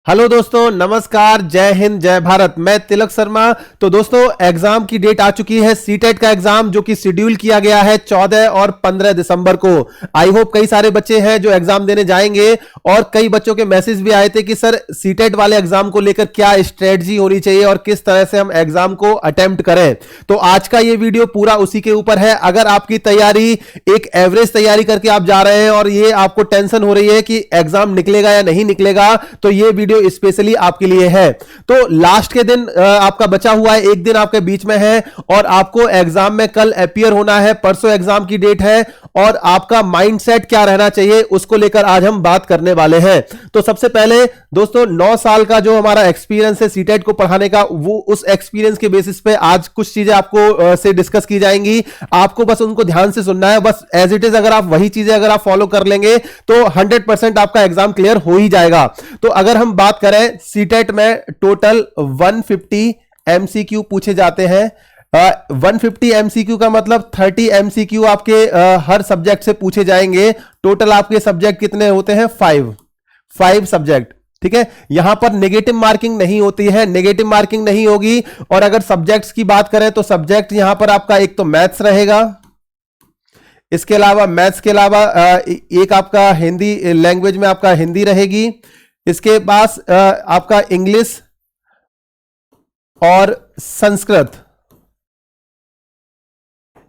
Hello दोस्तों, नमस्कार, जय हिंद, जय भारत। मैं तिलक शर्मा। तो दोस्तों, एग्जाम की डेट आ चुकी है, सीटेट का एग्जाम जो कि शेड्यूल किया गया है 14 और 15 दिसंबर को। आई होप कई सारे बच्चे हैं जो एग्जाम देने जाएंगे, और कई बच्चों के मैसेज भी आए थे कि सर सीटेट वाले एग्जाम को लेकर क्या स्ट्रेटजी होनी चाहिए और किस तरह से हम एग्जाम को अटेम्प्ट करें। तो आज का ये वीडियो पूरा उसी के ऊपर है। अगर आपकी तैयारी एक एवरेज तैयारी करके आप जा रहे हैं और ये आपको टेंशन हो रही है कि एग्जाम निकलेगा या नहीं निकलेगा, तो ये वीडियो स्पेशली आपके लिए है। तो लास्ट के दिन आपका बचा हुआ है, एक दिन आपके बीच में है और आपको एग्जाम में कल अपीयर होना है। परसों एग्जाम की डेट है और आपका माइंडसेट क्या रहना चाहिए उसको लेकर आज हम बात करने वाले हैं। तो सबसे पहले दोस्तों, 9 साल का जो हमारा एक्सपीरियंस है सीटेट को पढ़ाने का, वो उस एक्सपीरियंस के बेसिस पे आज कुछ चीजें आपको से डिस्कस की जाएंगी। आपको बस उनको ध्यान से सुनना है, बस एज इट इज अगर आप वही चीजें अगर आप फॉलो कर लेंगे तो 100% आपका एग्जाम क्लियर हो ही जाएगा। तो अगर हम बात करें, सीटेट में टोटल 150 एमसीक्यू पूछे जाते हैं। 150 एमसीक्यू का मतलब 30 एमसीक्यू आपके हर सब्जेक्ट से पूछे जाएंगे। टोटल आपके सब्जेक्ट कितने होते हैं? 5 सब्जेक्ट। ठीक है, यहां पर नेगेटिव मार्किंग नहीं होती है, नेगेटिव मार्किंग नहीं होगी। और अगर सब्जेक्ट्स की बात करें तो सब्जेक्ट यहां पर आपका एक तो मैथ्स रहेगा, इसके अलावा मैथ्स के अलावा एक आपका हिंदी लैंग्वेज में आपका हिंदी रहेगी। इसके पास आपका इंग्लिश और संस्कृत,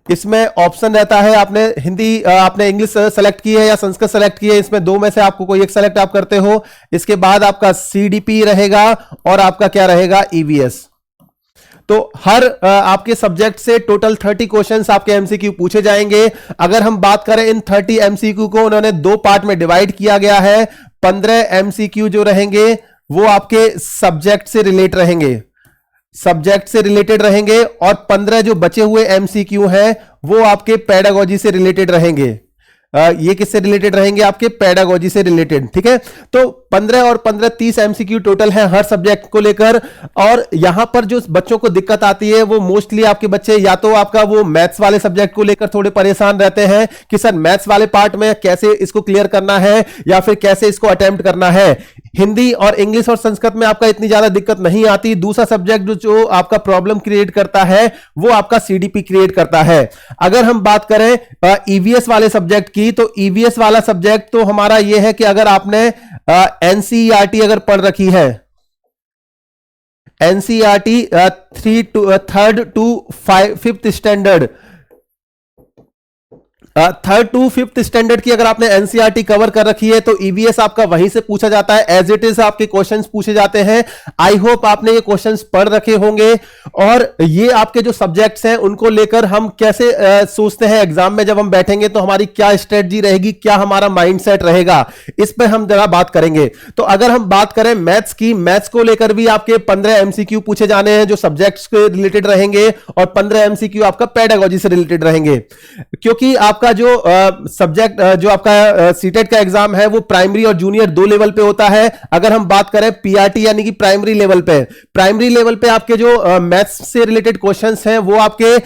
इसमें ऑप्शन रहता है। आपने हिंदी आपने इंग्लिश सेलेक्ट की है या संस्कृत सेलेक्ट की है, इसमें दो में से आपको कोई एक सेलेक्ट आप करते हो। इसके बाद आपका सीडीपी रहेगा और आपका क्या रहेगा? ईवीएस। तो हर आपके सब्जेक्ट से टोटल 30 क्वेश्चंस आपके एमसीक्यू पूछे जाएंगे। अगर हम बात करें, इन 30 एमसीक्यू को उन्होंने 2 पार्ट में डिवाइड किया गया है। 15 एमसीक्यू जो रहेंगे वो आपके सब्जेक्ट से रिलेटेड रहेंगे और 15 जो बचे हुए एमसीक्यू हैं वो आपके पेडागोजी से रिलेटेड रहेंगे। ये किससे रिलेटेड रहेंगे? आपके पेडागोजी से रिलेटेड। ठीक है, तो 15 और 15 30 एमसीक्यू टोटल है हर सब्जेक्ट को लेकर। और यहां पर जो बच्चों को दिक्कत आती है वो मोस्टली आपके बच्चे या तो आपका वो मैथ्स वाले सब्जेक्ट को लेकर थोड़े परेशान रहते हैं कि सर मैथ्स वाले पार्ट में कैसे इसको क्लियर करना है या फिर कैसे इसको अटेम्प्ट करना है। हिंदी और इंग्लिश और संस्कृत में आपका इतनी ज्यादा दिक्कत नहीं आती। दूसरा सब्जेक्ट जो आपका प्रॉब्लम क्रिएट करता है वो आपका सीडीपी क्रिएट करता है। अगर हम बात करें ईवीएस वाले सब्जेक्ट की, तो ईवीएस वाला सब्जेक्ट तो हमारा ये है कि अगर आपने एनसीईआरटी अगर पढ़ रखी है, NCERT 3rd to 5th standard, 3rd to 5th standard की अगर आपने एनसीईआरटी कवर कर रखी है तो ईवीएस आपका वहीं से पूछा जाता है। एज इट इज आपके क्वेश्चंस पूछे जाते हैं। आई होप आपने ये क्वेश्चंस पढ़ रखे होंगे। और ये आपके जो सब्जेक्ट्स हैं उनको लेकर हम कैसे सोचते हैं एग्जाम में जब हम बैठेंगे तो हमारी क्या स्ट्रेटजी रहेगी, क्या हमारा माइंडसेट रहेगा, इस पर हम जरा बात करेंगे। तो अगर हम बात करें मैथ्स की, मैथ्स को लेकर भी आपके 15 एमसीक्यू पूछे जाने हैं जो सब्जेक्ट्स के रिलेटेड रहेंगे और 15 एमसीक्यू आपका पेडागोजी से रिलेटेड रहेंगे। क्योंकि आपका जो सब्जेक्ट जो आपका सीटेट का एग्जाम है वो प्राइमरी और जूनियर 2 लेवल पे होता है। अगर हम बात करें पीआरटी यानी कि प्राइमरी लेवल पे आपके जो मैथ्स से रिलेटेड क्वेश्चंस हैं वो आपके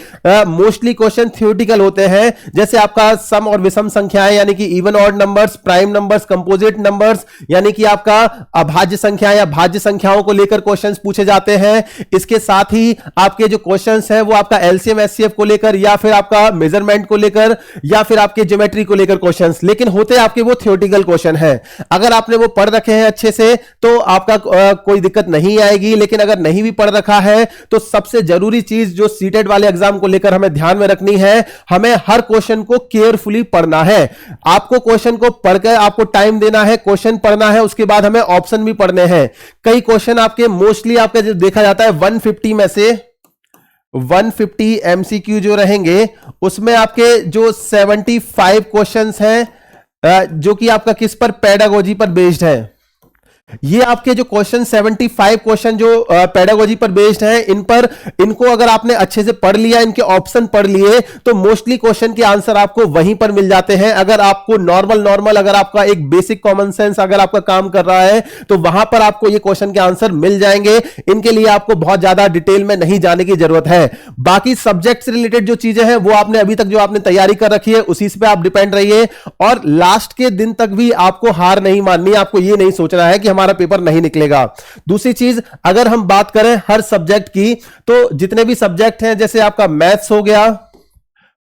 मोस्टली क्वेश्चन थ्योरेटिकल होते हैं। जैसे आपका सम और विषम संख्याएं यानी कि even odd numbers, prime numbers, composite numbers यानी कि आपका अभाज्य संख्या या भाज्य संख्याओं को लेकर क्वेश्चंस पूछे जाते हैं। इसके साथ ही आपके जो क्वेश्चंस हैं वो आपका एलसीएम एचसीएफ को लेकर या फिर आपका मेजरमेंट को लेकर या फिर आपके ज्योमेट्री को लेकर क्वेश्चंस, लेकिन होते आपके वो थ्योरेटिकल क्वेश्चन है। अगर आपने वो पढ़ रखे हैं अच्छे से तो आपका कोई दिक्कत नहीं आएगी। लेकिन अगर नहीं भी पढ़ रखा है तो सबसे जरूरी चीज जो सीटेट वाले एग्जाम को लेकर हमें ध्यान में रखनी है, हमें हर क्वेश्चन को केयरफुली पढ़ना है। आपको क्वेश्चन को पढ़कर आपको टाइम देना है, क्वेश्चन पढ़ना है, उसके बाद हमें ऑप्शन भी पढ़ने हैं। कई क्वेश्चन आपके मोस्टली आपका जो देखा जाता है 150 में से 150 एमसीक्यू जो रहेंगे उसमें आपके जो 75 क्वेश्चंस हैं जो कि आपका किस पर? पेडागोजी पर बेस्ड है। ये आपके जो क्वेश्चन 75 क्वेश्चन जो पेडागोजी पर बेस्ड है, इनको अगर आपने अच्छे से पढ़ लिया, इनके ऑप्शन पढ़ लिए तो मोस्टली क्वेश्चन के आंसर आपको वहीं पर मिल जाते हैं। अगर आपको नॉर्मल अगर आपका एक बेसिक कॉमन सेंस अगर आपका काम कर रहा है तो वहां पर आपको ये क्वेश्चन के आंसर मिल जाएंगे। इनके लिए आपको बहुत ज्यादा डिटेल में नहीं जाने की जरूरत है। बाकी सब्जेक्ट से रिलेटेड जो चीजें हैं वो आपने अभी तक जो आपने तैयारी कर रखी है उसी पे आप डिपेंड रहिए और लास्ट के दिन तक भी आपको हार नहीं माननी। आपको ये नहीं सोचना है कि हमारे हमारा पेपर नहीं निकलेगा। दूसरी चीज, अगर हम बात करें हर सब्जेक्ट की, तो जितने भी सब्जेक्ट हैं, जैसे आपका मैथ्स हो गया,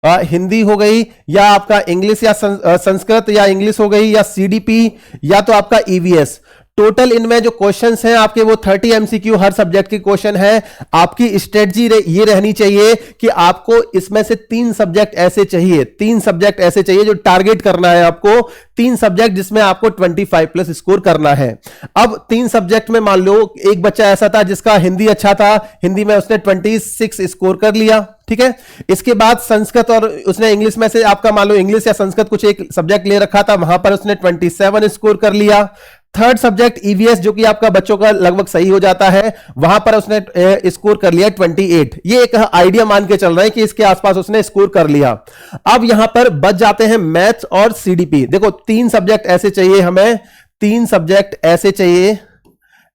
हिंदी हो गई, या आपका इंग्लिश या संस्कृत या इंग्लिश हो गई, या सीडीपी, या तो आपका ईवीएस, टोटल इनमें जो क्वेश्चंस हैं आपके वो 30 एमसीक्यू हर सब्जेक्ट के क्वेश्चन है। आपकी स्ट्रेटजी ये रहनी चाहिए कि आपको इसमें से 3 सब्जेक्ट ऐसे चाहिए, 3 सब्जेक्ट ऐसे चाहिए जो टारगेट करना है आपको, 3 सब्जेक्ट जिसमें आपको 25+ स्कोर करना है। अब 3 सब्जेक्ट में मान लो एक बच्चा ऐसा था जिसका हिंदी अच्छा था, हिंदी में उसने 26 स्कोर कर लिया, ठीक है। इसके बाद संस्कृत और उसने इंग्लिश में से आपका मान लो इंग्लिश या संस्कृत कुछ एक सब्जेक्ट ले रखा था, वहां पर उसने 27 स्कोर कर लिया। थर्ड सब्जेक्ट ईवीएस जो कि आपका बच्चों का लगभग सही हो जाता है, वहां पर उसने स्कोर कर लिया 28। ये एक आइडिया मान के चल रहा है कि इसके आसपास उसने स्कोर कर लिया। अब यहां पर बच जाते हैं मैथ्स और सीडीपी। देखो 3 सब्जेक्ट ऐसे चाहिए हमें, 3 सब्जेक्ट ऐसे चाहिए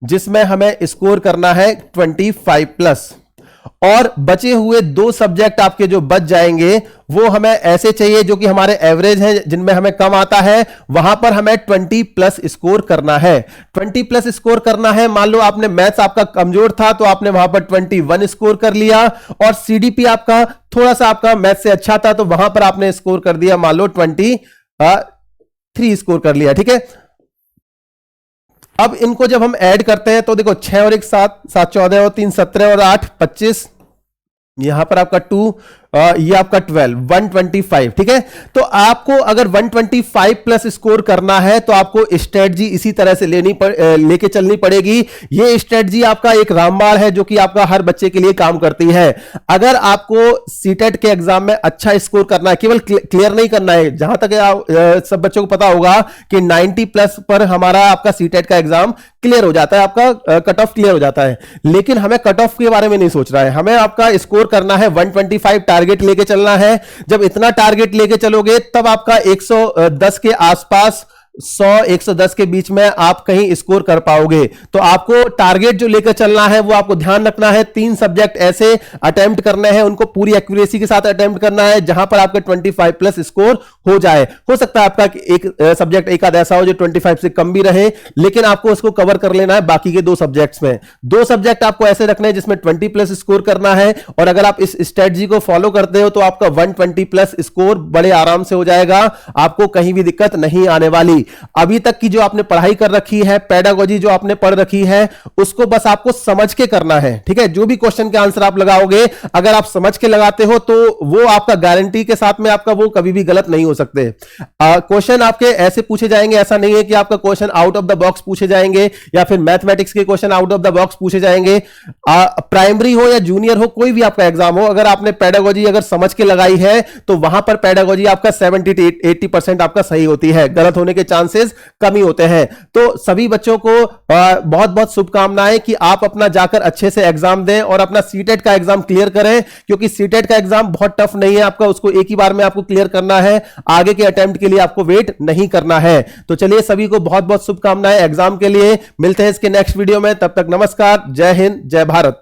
जिसमें हमें स्कोर करना है 25+, और बचे हुए 2 सब्जेक्ट आपके जो बच जाएंगे वो हमें ऐसे चाहिए जो कि हमारे एवरेज हैं, जिनमें हमें कम आता है, वहां पर हमें 20+ स्कोर करना है। 20+ स्कोर करना है। मान लो आपने मैथ्स आपका कमजोर था तो आपने वहां पर 21 स्कोर कर लिया, और सीडीपी आपका थोड़ा सा आपका मैथ्स से अच्छा था तो वहां पर आपने स्कोर कर दिया मान लो 23 स्कोर कर लिया, ठीक है। अब इनको जब हम ऐड करते हैं तो देखो 6 और 1 7, 7 14 और 3 17 और 8 25, यहां पर आपका 2, ये आपका 12, 125, ठीक है। तो आपको अगर 125+ स्कोर करना है तो आपको स्ट्रेटजी इसी तरह से लेके चलनी पड़ेगी। ये स्ट्रेटजी आपका एक रामबाण है जो कि आपका हर बच्चे के लिए काम करती है। अगर आपको सीटेट के एग्जाम में अच्छा स्कोर करना है, केवल क्लियर नहीं करना है, जहां तक सब बच्चों को पता होगा कि 90+ पर हमारा आपका सीटेट का एग्जाम क्लियर हो जाता है, आपका कट ऑफ क्लियर हो जाता है। लेकिन हमें कट ऑफ के बारे में नहीं सोच रहा है, हमें आपका स्कोर करना है 125, टारगेट लेके चलना है। जब इतना टारगेट लेके चलोगे तब आपका 110 के आसपास, 100-110 के बीच में आप कहीं स्कोर कर पाओगे। तो आपको टारगेट जो लेकर चलना है वो आपको ध्यान रखना है। 3 सब्जेक्ट ऐसे अटेम्प्ट करने हैं, उनको पूरी एक्यूरेसी के साथ अटेम्प्ट करना है जहां पर आपका 25+ स्कोर हो जाए। हो सकता है आपका एक सब्जेक्ट एक आध ऐसा हो जो 25 से कम भी रहे, लेकिन आपको उसको कवर कर लेना है बाकी के 2 सब्जेक्ट्स में। 2 सब्जेक्ट आपको ऐसे रखने हैं जिसमें 20+ स्कोर करना है, और अगर आप इस स्ट्रेटजी को फॉलो करते हो तो आपका 120+ स्कोर बड़े आराम से हो जाएगा, आपको कहीं भी दिक्कत नहीं आने वाली। अभी तक की जो आपने पढ़ाई कर रखी है, पेडागोजी जो आपने पढ़ रखी है, उसको बस आपको समझ के करना है, ठीक है। जो भी क्वेश्चन के आंसर आप लगाओगे, अगर आप समझ के लगाते हो तो वो आपका गारंटी के साथ में आपका वो कभी भी गलत नहीं हो सकते। क्वेश्चन आपके ऐसे पूछे जाएंगे, ऐसा नहीं है कि आपका question out of the box पूछे जाएंगे या फिर मैथमेटिक्स के question out of the box पूछे जाएंगे। प्राइमरी हो या जूनियर हो, कोई भी आपका एग्जाम हो, अगर आपने पेडागोजी अगर समझ के लगाई है तो वहां पर पेडागोजी आपका 70-80% आपका सही होती है, गलत होने के चांसेस कमी होते हैं। तो सभी बच्चों को बहुत बहुत शुभकामनाएं कि आप अपना जाकर अच्छे से एग्जाम दें और अपना सीटेट का एग्जाम क्लियर करें, क्योंकि सीटेट का एग्जाम बहुत टफ नहीं है, आपका उसको एक ही बार में आपको क्लियर करना है, आगे के अटेम्प्ट के लिए आपको वेट नहीं करना है। तो चलिए सभी को बहुत बहुत शुभकामनाएं एग्जाम के लिए। मिलते हैं इसके नेक्स्ट वीडियो में, तब तक नमस्कार, जय हिंद, जय भारत।